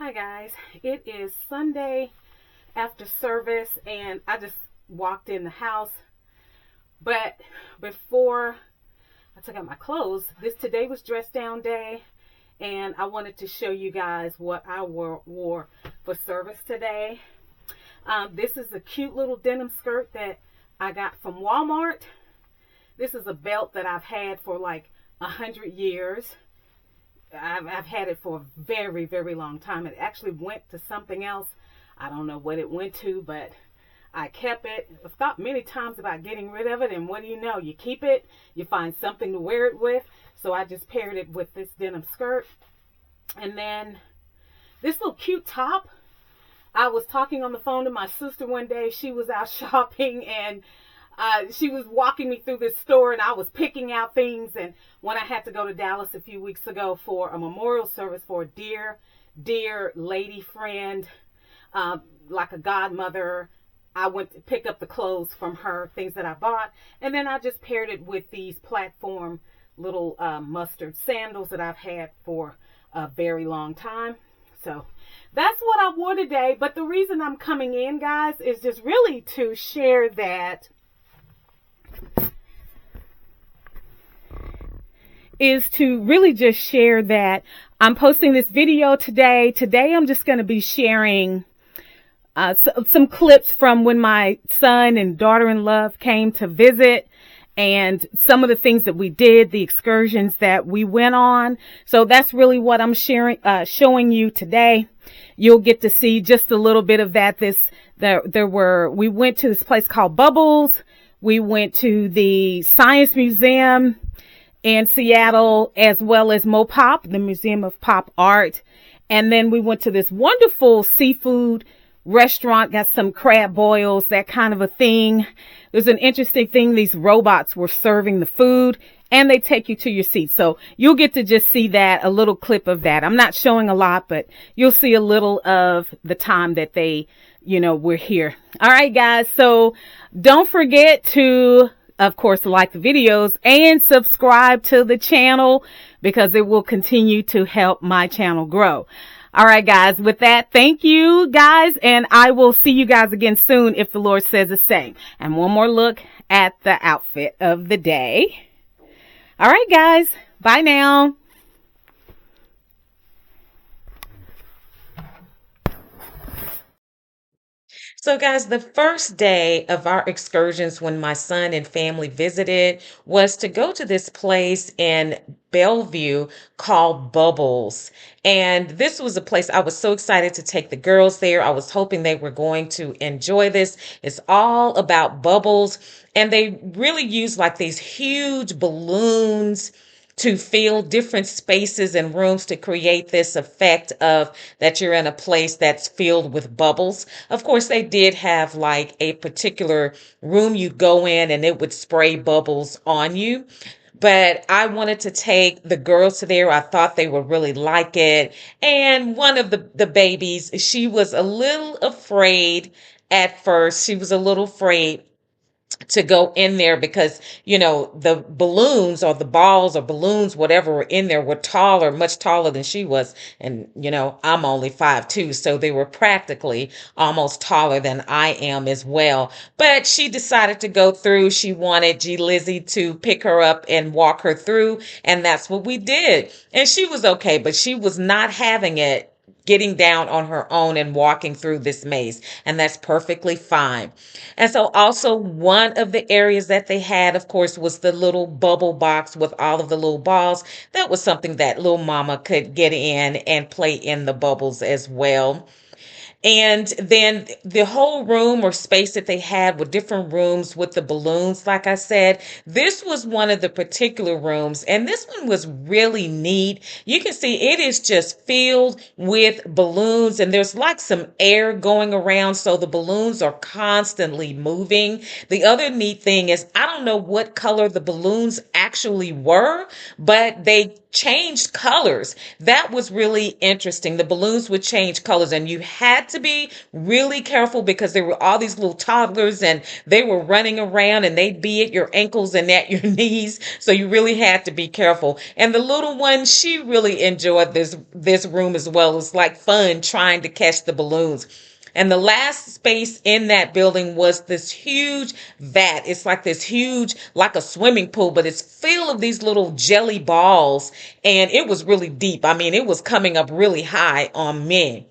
Hi guys, it is Sunday after service and I just walked in the house, but before I took out my clothes, today was dress down day and I wanted to show you guys what I wore for service today. This is a cute little denim skirt that I got from Walmart. This is a belt that I've had for like 100 years. I've had it for a very, very long time. It actually went to something else. I don't know what it went to, but I kept it. I've thought many times about getting rid of it, and what do you know? You keep it, you find something to wear it with. So I just paired it with this denim skirt. And then this little cute top. I was talking on the phone to my sister one day. She was out shopping, and she was walking me through this store, and I was picking out things. And when I had to go to Dallas a few weeks ago for a memorial service for a dear lady friend, like a godmother, I went to pick up the clothes from her, things that I bought. And then I just paired it with these platform little mustard sandals that I've had for a very long time. So that's what I wore today. But the reason I'm coming in, guys, is just really to share that I'm posting this video today. Today I'm just going to be sharing some clips from when my son and daughter-in-law came to visit, and some of the things that we did, the excursions that we went on. So that's really what I'm showing you today. You'll get to see just a little bit of that. We went to this place called Bubbles. We went to the Science Museum in Seattle, as well as MoPOP, the Museum of Pop Art. And then we went to this wonderful seafood restaurant, got some crab boils, that kind of a thing. There's an interesting thing. These robots were serving the food, and they take you to your seat. So you'll get to just see that, a little clip of that. I'm not showing a lot, but you'll see a little of the time that they, were here. All right, guys. So don't forget to, of course, like the videos and subscribe to the channel, because it will continue to help my channel grow. All right, guys, with that, thank you, guys, and I will see you guys again soon if the Lord says the same. And one more look at the outfit of the day. All right, guys, bye now. So guys, the first day of our excursions when my son and family visited was to go to this place in Bellevue called Bubbles. And this was a place I was so excited to take the girls there. I was hoping they were going to enjoy this. It's all about bubbles. And they really use like these huge balloons to fill different spaces and rooms to create this effect of that you're in a place that's filled with bubbles. Of course, they did have like a particular room you'd go in and it would spray bubbles on you. But I wanted to take the girls to there. I thought they would really like it. And one of the babies, she was a little afraid at first. She was a little afraid to go in there because, the balloons or the balls or balloons, whatever were in there, were taller, much taller than she was. And, I'm only 5'2", so they were practically almost taller than I am as well. But she decided to go through. She wanted G Lizzie to pick her up and walk her through. And that's what we did. And she was okay, but she was not having it getting down on her own and walking through this maze. And that's perfectly fine. And so also one of the areas that they had, of course, was the little bubble box with all of the little balls. That was something that little mama could get in and play in the bubbles as well. And then the whole room or space that they had with different rooms with the balloons, like I said, this was one of the particular rooms. And this one was really neat. You can see it is just filled with balloons, and there's like some air going around. So the balloons are constantly moving. The other neat thing is, I don't know what color the balloons actually were, but they changed colors. That was really interesting. The balloons would change colors, and you had to be really careful because there were all these little toddlers and they were running around and they'd be at your ankles and at your knees. So you really had to be careful. And the little one, she really enjoyed this room as well. It was like fun trying to catch the balloons. And the last space in that building was this huge vat. It's like this huge, like a swimming pool, but it's filled of these little jelly balls. And it was really deep. I mean, it was coming up really high on me.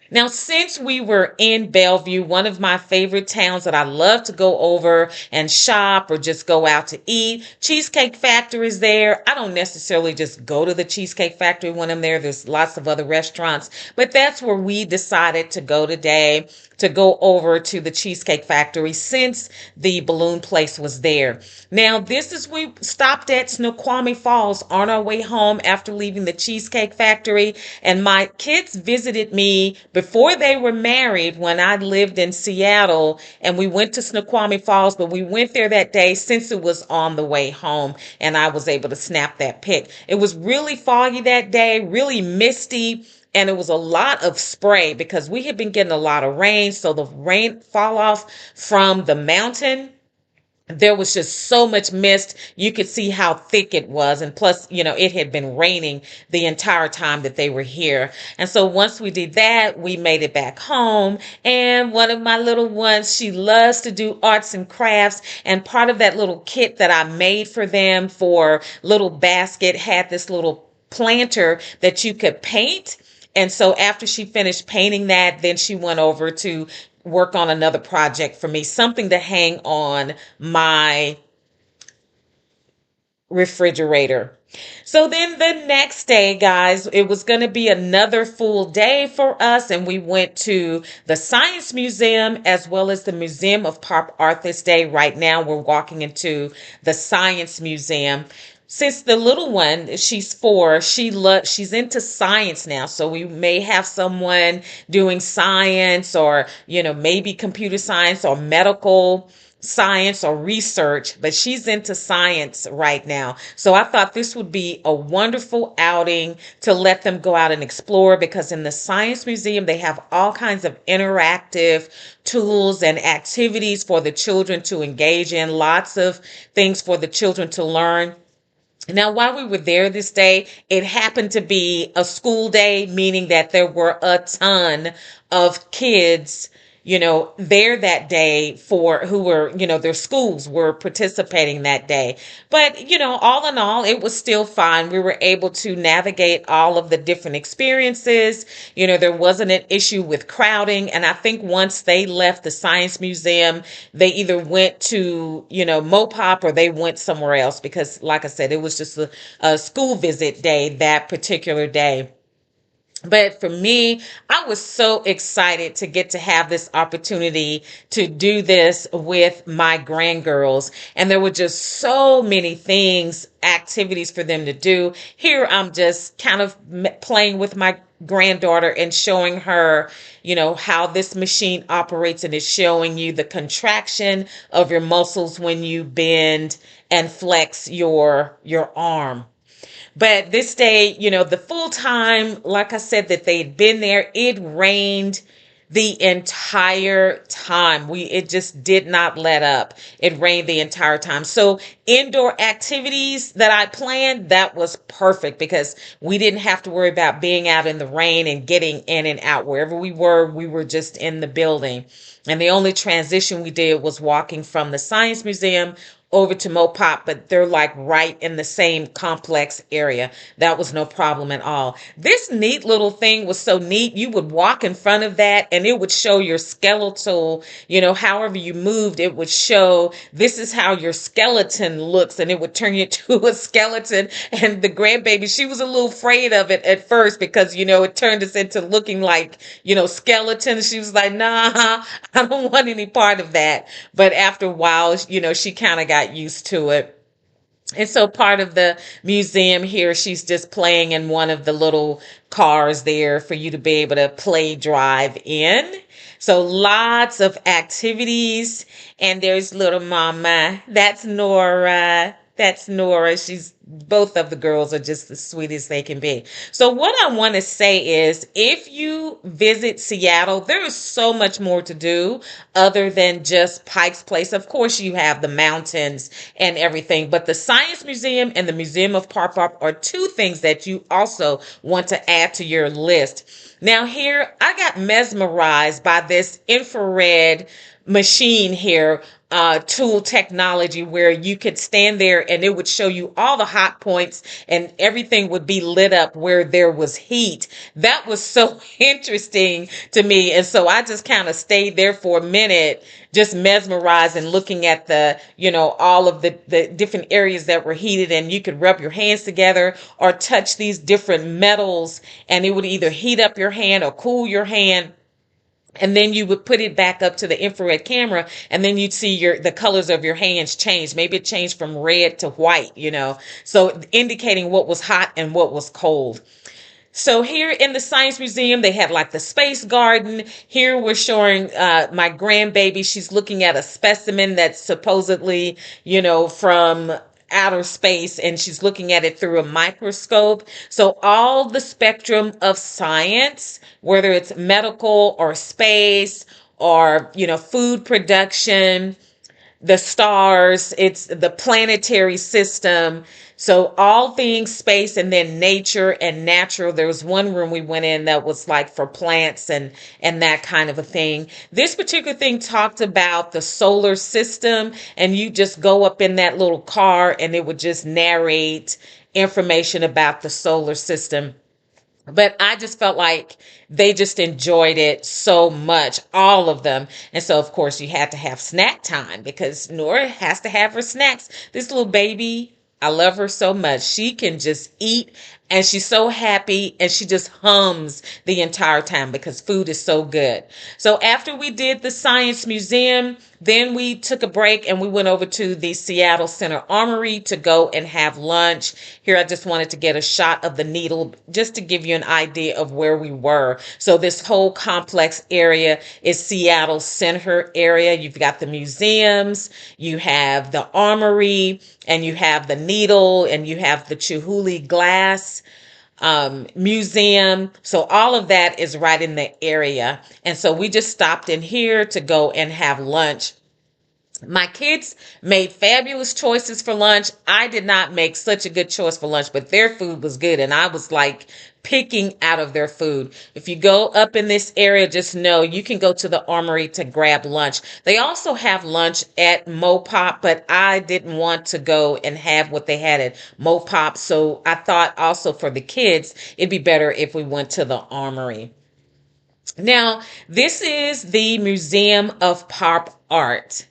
Now, since we were in Bellevue, one of my favorite towns that I love to go over and shop or just go out to eat, Cheesecake Factory is there. I don't necessarily just go to the Cheesecake Factory when I'm there. There's lots of other restaurants, but that's where we decided to go today, to go over to the Cheesecake Factory since the balloon place was there. Now, we stopped at Snoqualmie Falls on our way home after leaving the Cheesecake Factory, and my kids visited me before they were married when I lived in Seattle, and we went to Snoqualmie Falls, but we went there that day since it was on the way home, and I was able to snap that pic. It was really foggy that day, really misty. And it was a lot of spray because we had been getting a lot of rain. So the rain fall off from the mountain, there was just so much mist. You could see how thick it was. And plus, it had been raining the entire time that they were here. And so once we did that, we made it back home. And one of my little ones, she loves to do arts and crafts. And part of that little kit that I made for them for little basket had this little planter that you could paint. And so after she finished painting that, then she went over to work on another project for me, something to hang on my refrigerator. So then the next day, guys, it was going to be another full day for us. And we went to the Science Museum as well as the Museum of Pop Art this day. Right now, we're walking into the Science Museum. Since the little one, she's 4, she's into science now. So we may have someone doing science or, maybe computer science or medical science or research, but she's into science right now. So I thought this would be a wonderful outing to let them go out and explore, because in the Science Museum, they have all kinds of interactive tools and activities for the children to engage in, lots of things for the children to learn. Now, while we were there this day, it happened to be a school day, meaning that there were a ton of kids, there that day for who were, their schools were participating that day. But, all in all, it was still fine. We were able to navigate all of the different experiences. There wasn't an issue with crowding. And I think once they left the Science Museum, they either went to, MoPOP or they went somewhere else because, like I said, it was just a school visit day that particular day. But for me, I was so excited to get to have this opportunity to do this with my grandgirls. And there were just so many activities for them to do. Here, I'm just kind of playing with my granddaughter and showing her, how this machine operates, and is showing you the contraction of your muscles when you bend and flex your arm. But this day, the full time, like I said, that they'd been there, it rained the entire time. It just did not let up. It rained the entire time. So indoor activities that I planned, that was perfect because we didn't have to worry about being out in the rain and getting in and out. Wherever we were just in the building. And the only transition we did was walking from the Science Museum over to MoPOP, but they're like right in the same complex area. That was no problem at all. This neat little thing was so neat. You would walk in front of that and it would show your skeletal, however you moved, it would show this is how your skeleton looks, and it would turn you to a skeleton. And the grandbaby, she was a little afraid of it at first because, it turned us into looking like, skeletons. She was like, nah, I don't want any part of that. But after a while, she kind of got used to it. And so part of the museum here, she's just playing in one of the little cars there for you to be able to play drive in. So lots of activities. And there's little mama. That's Nora. That's Nora. She's both of the girls are just the sweetest they can be. So what I want to say is if you visit Seattle, there is so much more to do other than just Pike's Place. Of course, you have the mountains and everything, but the Science Museum and the Museum of Pop Art are two things that you also want to add to your list. Now here, I got mesmerized by this infrared machine here, tool technology where you could stand there and it would show you all the hot points and everything would be lit up where there was heat. That was so interesting to me. And so I just kind of stayed there for a minute, just mesmerized and looking at all of the different areas that were heated, and you could rub your hands together or touch these different metals and it would either heat up your hand or cool your hand. And then you would put it back up to the infrared camera and then you'd see the colors of your hands change. Maybe it changed from red to white. So indicating what was hot and what was cold. So here in the Science Museum, they had like the space garden. Here we're showing my grandbaby. She's looking at a specimen that's supposedly, from outer space, and she's looking at it through a microscope. So all the spectrum of science, whether it's medical or space or, food production, the stars, it's the planetary system. So all things space and then nature and natural. There was one room we went in that was like for plants and that kind of a thing. This particular thing talked about the solar system, and you just go up in that little car and it would just narrate information about the solar system. But I just felt like they just enjoyed it so much, all of them. And so, of course, you had to have snack time because Nora has to have her snacks. This little baby, I love her so much. She can just eat and she's so happy and she just hums the entire time because food is so good. So after we did the Science Museum, then we took a break and we went over to the Seattle Center Armory to go and have lunch. Here, I just wanted to get a shot of the needle just to give you an idea of where we were. So this whole complex area is Seattle Center area. You've got the museums, you have the Armory, and you have the needle, and you have the Chihuly glass museum. So all of that is right in the area. And so we just stopped in here to go and have lunch. My kids made fabulous choices for lunch. I did not make such a good choice for lunch, but their food was good. And I was like picking out of their food. If you go up in this area, just know you can go to the Armory to grab lunch. They also have lunch at MoPOP, but I didn't want to go and have what they had at MoPOP. So I thought also for the kids, it'd be better if we went to the Armory. Now, this is the Museum of Pop Art.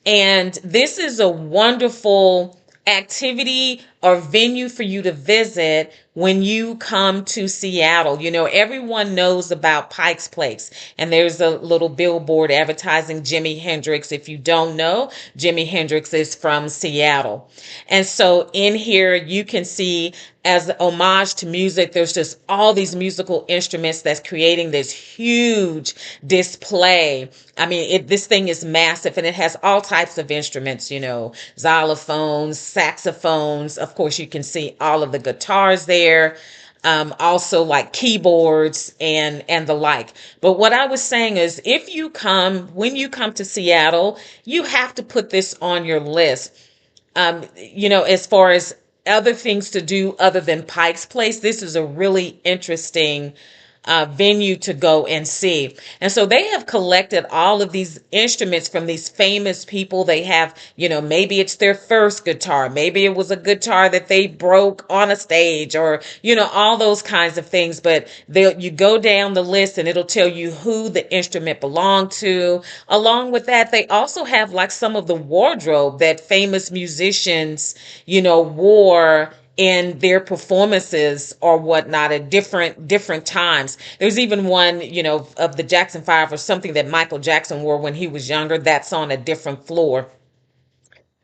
And this is a wonderful activity or venue for you to visit when you come to Seattle. Everyone knows about Pike's Place, and there's a little billboard advertising Jimi Hendrix. If you don't know, Jimi Hendrix is from Seattle. And so in here, you can see as homage to music, there's just all these musical instruments that's creating this huge display. I mean, this thing is massive and it has all types of instruments, xylophones, saxophones. Of course, you can see all of the guitars there. Also like keyboards and the like. But what I was saying is when you come to Seattle, you have to put this on your list. As far as other things to do other than Pike's Place, this is a really interesting venue to go and see. And so they have collected all of these instruments from these famous people. They have, maybe it's their first guitar. Maybe it was a guitar that they broke on a stage or, all those kinds of things. But you go down the list and it'll tell you who the instrument belonged to. Along with that, they also have like some of the wardrobe that famous musicians, wore in their performances or whatnot at different times. There's even one, of the Jackson 5 or something that Michael Jackson wore when he was younger. That's on a different floor.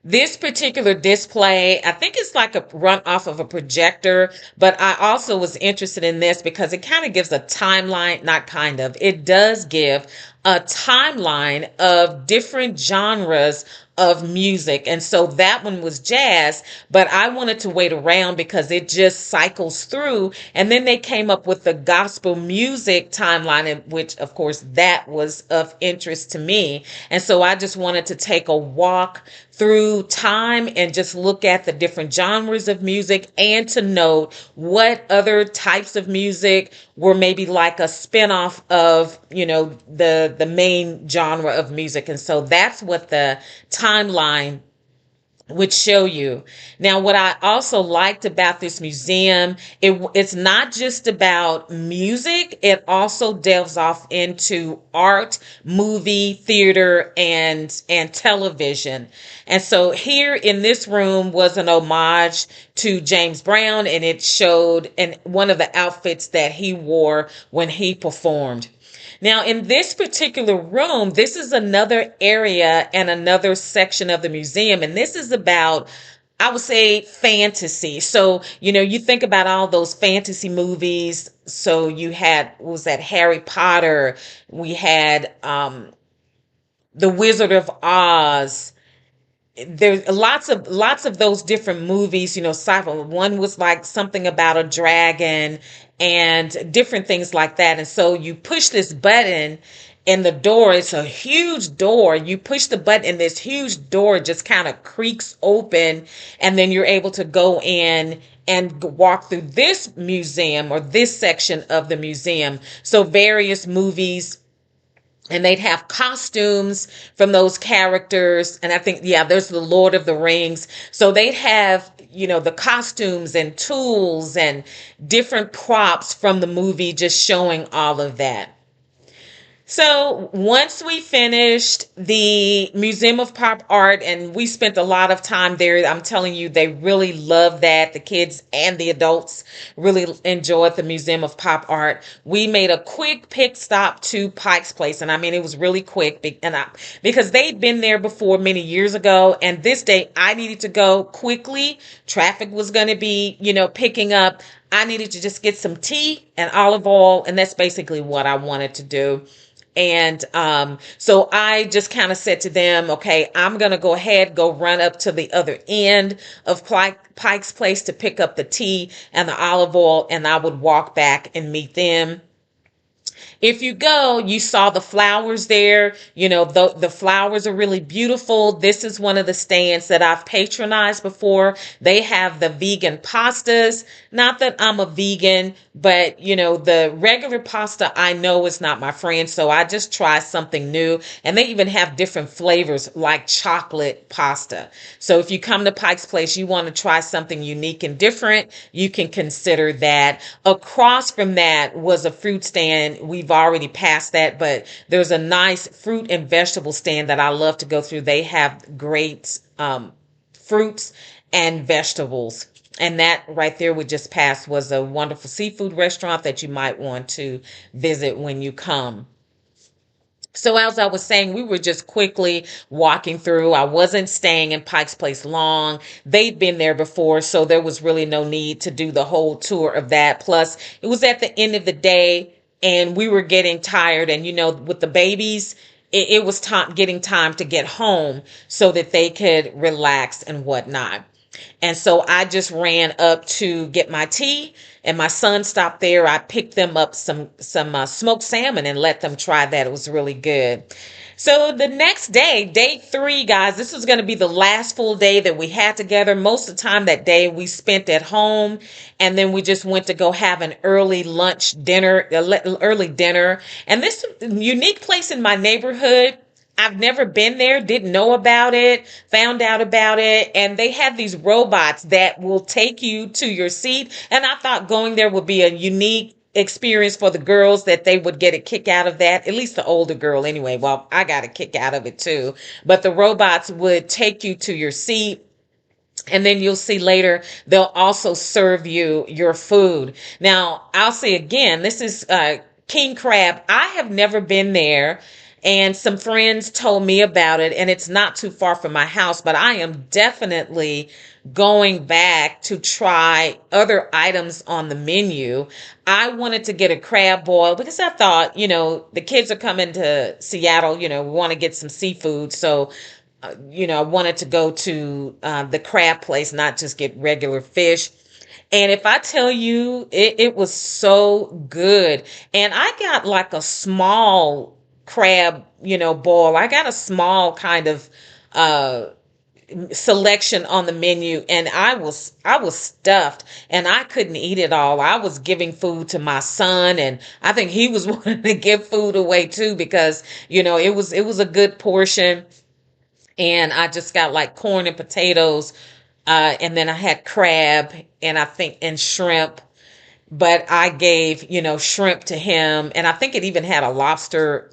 This particular display, I think it's like a run off of a projector, but I also was interested in this because it kind of gives a timeline, not it does give a timeline of different genres of music. And so that one was jazz, but I wanted to wait around because it just cycles through. And then they came up with the gospel music timeline, which of course that was of interest to me. And so I just wanted to take a walk through time and just look at the different genres of music and to note what other types of music were maybe like a spinoff of, the main genre of music. And so that's what the timeline would show you. Now, what I also liked about this museum, it's not just about music. It also delves off into art, movie, theater, and television. And so here in this room was an homage to James Brown, and it showed one of the outfits that he wore when he performed. Now, in this particular room, this is another area and another section of the museum, and this is about, I would say, fantasy. So, you think about all those fantasy movies. So you had, what was that, Harry Potter? We had The Wizard of Oz. There's lots of those different movies, sci-fi. One was like something about a dragon and different things like that. And so you push this button and the door, it's a huge door. You push the button and this huge door just kind of creaks open, and then you're able to go in and walk through this museum or this section of the museum. So various movies, and they'd have costumes from those characters. And I think, yeah, there's the Lord of the Rings. So they'd have, the costumes and tools and different props from the movie, just showing all of that. So once we finished the Museum of Pop Art, and we spent a lot of time there, I'm telling you, they really loved that. The kids and the adults really enjoyed the Museum of Pop Art. We made a quick pit stop to Pike's Place. And I mean, it was really quick because they'd been there before many years ago. And this day I needed to go quickly. Traffic was going to be, picking up. I needed to just get some tea and olive oil. And that's basically what I wanted to do. And so I just kind of said to them, okay, I'm going to go run up to the other end of Pike's Place to pick up the tea and the olive oil, and I would walk back and meet them. If you go, you saw the flowers there. The flowers are really beautiful. This is one of the stands that I've patronized before. They have the vegan pastas. Not that I'm a vegan, but the regular pasta I know is not my friend. So I just try something new. And they even have different flavors like chocolate pasta. So if you come to Pike's Place, you want to try something unique and different, you can consider that. Across from that was a fruit stand. We've already passed that, but there's a nice fruit and vegetable stand that I love to go through. They have great fruits and vegetables. And that right there we just passed was a wonderful seafood restaurant that you might want to visit when you come. So as I was saying, we were just quickly walking through. I wasn't staying in Pike's Place long. They'd been there before, so there was really no need to do the whole tour of that. Plus, it was at the end of the day, and we were getting tired. And, with the babies, it was getting time to get home so that they could relax and whatnot. And so I just ran up to get my tea, and my son stopped there. I picked them up some smoked salmon and let them try that. It was really good. So the next day, day 3, guys, this was going to be the last full day that we had together. Most of the time that day we spent at home, and then we just went to go have an early dinner. And this unique place in my neighborhood, I've never been there, didn't know about it, found out about it. And they have these robots that will take you to your seat. And I thought going there would be a unique experience for the girls, that they would get a kick out of that. At least the older girl anyway. Well, I got a kick out of it too. But the robots would take you to your seat. And then you'll see later, they'll also serve you your food. Now, I'll say again, this is King Crab. I have never been there. And some friends told me about it, and it's not too far from my house, but I am definitely going back to try other items on the menu. I wanted to get a crab boil because I thought, the kids are coming to Seattle, we want to get some seafood. So I wanted to go to the crab place, not just get regular fish. And if I tell you, it was so good. And I got like a small crab, boil. I got a small kind of uh selection on the menu, and I was stuffed and I couldn't eat it all. I was giving food to my son, and I think he was wanting to give food away too, because it was a good portion. And I just got like corn and potatoes, and then I had crab, and I think and shrimp, but I gave, shrimp to him, and I think it even had a lobster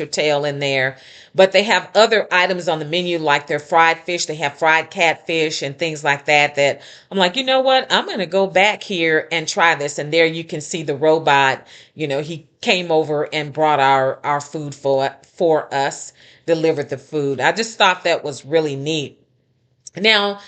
tail in there. But they have other items on the menu, like their fried fish. They have fried catfish and things like that. That I'm like, you know what? I'm gonna go back here and try this. And there you can see the robot. He came over and brought our food for us, delivered the food. I just thought that was really neat. Now,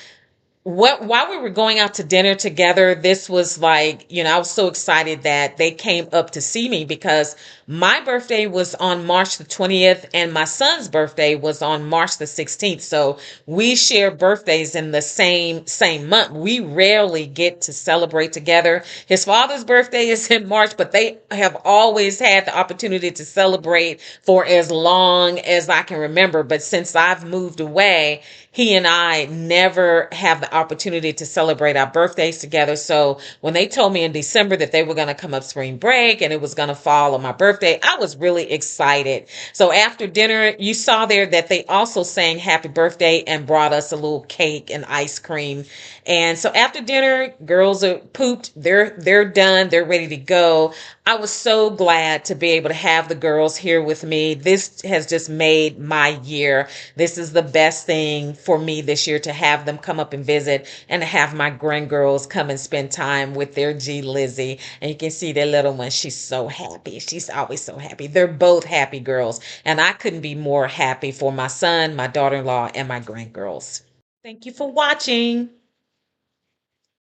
while we were going out to dinner together, this was like, I was so excited that they came up to see me, because my birthday was on March the 20th and my son's birthday was on March the 16th. So we share birthdays in the same month. We rarely get to celebrate together. His father's birthday is in March, but they have always had the opportunity to celebrate for as long as I can remember. But since I've moved away, he and I never have the opportunity to celebrate our birthdays together. So when they told me in December that they were going to come up spring break and it was going to fall on my birthday, I was really excited. So after dinner, you saw there that they also sang happy birthday and brought us a little cake and ice cream. And so after dinner, girls are pooped. They're done. They're ready to go. I was so glad to be able to have the girls here with me. This has just made my year. This is the best thing for me this year, to have them come up and visit, and to have my grandgirls come and spend time with their G Lizzie. And you can see their little one. She's so happy. She's always so happy. They're both happy girls. And I couldn't be more happy for my son, my daughter-in-law, and my grandgirls. Thank you for watching.